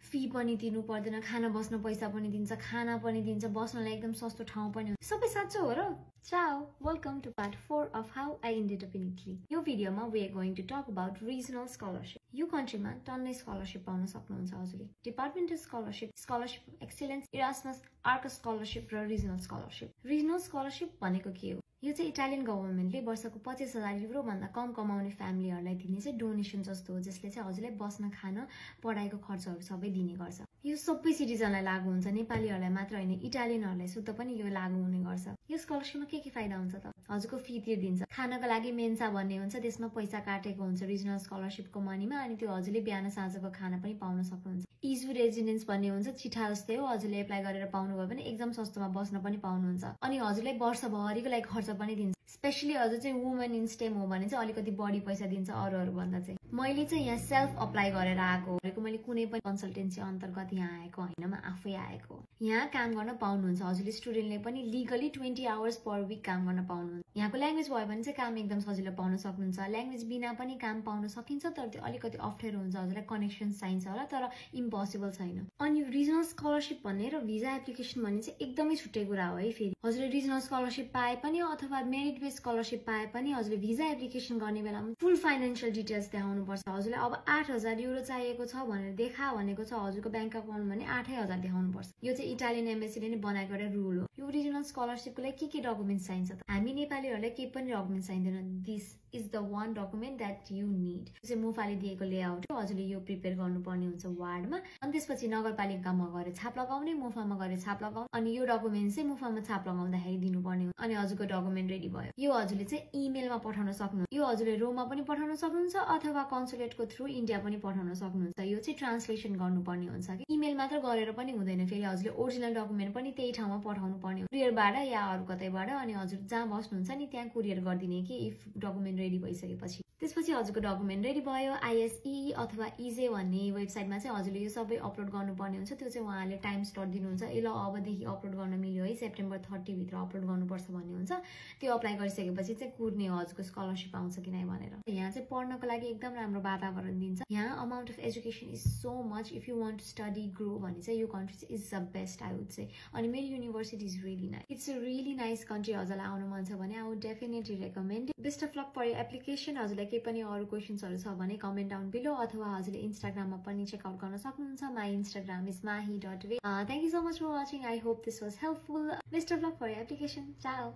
Fee पनि तिर्नु पर्दैन, खाना बस्न पैसा पनि दिन्छ, खाना पनि दिन्छ, बस्नलाई एकदम सस्तो ठाउँ पनि हुन्छ। सबै साँचो हो र? Ciao! Welcome to part 4 of how I ended up in Italy. यो भिडियोमा we are going to talk about regional scholarship. यो कन्ट्रीमा टन्नै स्कलरशिप पाउन सक्नुहुन्छ हजुरले। Departmental scholarship, scholarship of excellence, Erasmus, Arcus scholarship र रिजनल स्कलरशिप। रिजनल स्कलरशिप भनेको के हो? यो चाहिँ इटालियन गभर्नमेन्टले वर्षको 25,000 युरो भन्दा कम कमाउने फ्यामिलीहरूलाई दिने चाहिँ डोनेसन जस्तो हो, जसले चाहिँ हजुरलाई बस्न खान पढाइको खर्चहरू सबै दिने गर्छ। यो सबै सिटिजनलाई लागू हुन्छ, नेपालीहरूलाई मात्र होइन, इटालियनहरूलाई सुत्त पनि यो लागू हुने गर्छ। यो स्कलरशिपमा के फाइदा हुन्छ त? हजुरको फी तिर्दिन्छ, खानको लागि मेन्सा भन्ने हुन्छ, त्यसमा पैसा काटेको हुन्छ रिजनल स्कलरशिपको मनीमा, अनि त्यो हजुरले बिहान साँझको खाना पनि पाउन सक्नुहुन्छ। इजु रेजिडेन्स भन्ने हुन्छ, चिठा जस्तै हो, हजुरले एप्लाई गरेर पाउनुभयो भने एकदम सस्तोमा बस्न पनि पाउनुहुन्छ, अनि हजुरलाई वर्षभरिको लागि खर्च पनि दिन्छ। स्पेशली हजुर चाहिँ वुमेन इन स्टेम हो भने चाहिँ अलिकति बढी पैसा दिन्छ अरूहरू भन्दा चाहिँ। मैले चाहिँ यहाँ सेल्फ अप्लाई गरेर आएको हो, मैले कुनै पनि कन्सल्टेन्सी अन्तर्गत यहाँ आएको होइन, म आफै आएको। यहाँ काम गर्न पाउनुहुन्छ हजुरले, स्टुडेन्टले पनि लिगली 20 आवर्स पर विक काम गर्न पाउनुहुन्छ। यहाँको ल्याङ्ग्वेज भयो भने चाहिँ काम एकदम सजिलो पाउन सक्नुहुन्छ। ल्याङ्ग्वेज बिना पनि काम पाउन सकिन्छ, तर त्यो अलिकति अप्ठ्यारो हुन्छ, हजुरलाई कनेक्सन चाहिन्छ होला, तर इम्पोसिबल छैन। अनि रिजनल स्कलरशिप भन्ने र भिजा एप्लिकेसन भन्ने चाहिँ एकदमै छुट्टै कुरा हो है। फेरि हजुरले रिजनल स्कलरशिप पाए पनि अथवा मेरिट बेस्ड स्कलरशिप पाए पनि हजुरले भिजा एप्लिकेसन गर्ने बेलामा फुल फाइनेन्शियल डिटेल्स देखाउनु पर्छ। हजुरलाई अब 8,000 युरो चाहिएको छ भनेर देखा भनेको छ हजुरको ब्याङ्क अकाउन्ट भने 8,000 देखाउनु पर्छ। यो चाहिँ इटालियन एम्बेसीले नै बनाएको एउटा रुल हो। यो रिजनल स्कलरशिपको लागि के डकुमेन्ट्स चाहिन्छ त? हामी नेपालीहरूलाई केही पनि डकुमेन्ट चाहिँदैन। This is the one document that you need. यो चाहिँ मुफाले दिएको लेआउट हो, हजुरले यो प्रिपेयर गर्नुपर्ने हुन्छ वार्डमा, अनि त्यसपछि नगरपालिकामा गएर छाप लगाउने, मुफामा गएर छाप लगाउने, अनि यो डकुमेन्ट चाहिँ मुफामा छाप लगाउँदाखेरि दिनुपर्ने हुन्छ, अनि हजुरको डकुमेन्ट रेडी भयो। यो हजुरले चाहिँ इमेलमा पठाउन सक्नुहुन्छ। यो हजुरले रोममा पनि पठाउन सक्नुहुन्छ अथवा कन्सुलेटको थ्रु इन्डिया पनि पठाउन सक्नुहुन्छ। यो चाहिँ ट्रान्सलेसन गर्नुपर्ने हुन्छ कि इमेल मात्र गरेर पनि हुँदैन, फेरि हजुरले ओरिजिनल डकुमेन्ट पनि त्यही ठाउँमा पठाउनु पर्ने हो, कुरियरबाट या अरू कतैबाट, अनि हजुर जहाँ बस्नुहुन्छ नि त्यहाँ कुरियर गरिदिने कि इफ डकुमेन्ट रेडी भइसकेपछि। त्यसपछि हजुरको डकुमेन्ट रेडी भयो, आइएसई अथवा इजे भन्ने वेबसाइटमा चाहिँ हजुरले यो सबै अपलोड गर्नुपर्ने हुन्छ। त्यो चाहिँ उहाँले टाइम स्लट दिनुहुन्छ, ल अबदेखि अपलोड गर्न मिल्यो है, सेप्टेम्बर 30 भित्र अपलोड गर्नुपर्छ भन्ने हुन्छ। त्यो अप्लाई गरिसकेपछि चाहिँ कुर्ने हो हजुरको स्कलरशिप आउँछ कि नै भनेर। यहाँ चाहिँ पढ्नको लागि एकदम राम्रो वातावरण दिन्छ। यहाँ amount of education is so much, if you want to study grow भने चाहिँ यो कन्ट्री चाहिँ is the best I would say. अनि मेरो university is really nice, it's a really nice country. हजुरलाई आउनु मन छ भने I would definitely recommend. Best of luck for your application. हजुरलाई केही पनि अरू क्वेसन्सहरू छ भने कमेन्ट डाउन बिलो, अथवा हजुरले इन्स्टाग्राममा पनि चेकआउट गर्न सक्नुहुन्छ। My Instagram is mahi.way. Thank you so much for watching. I hope this was helpful. Best of luck for your application. Ciao.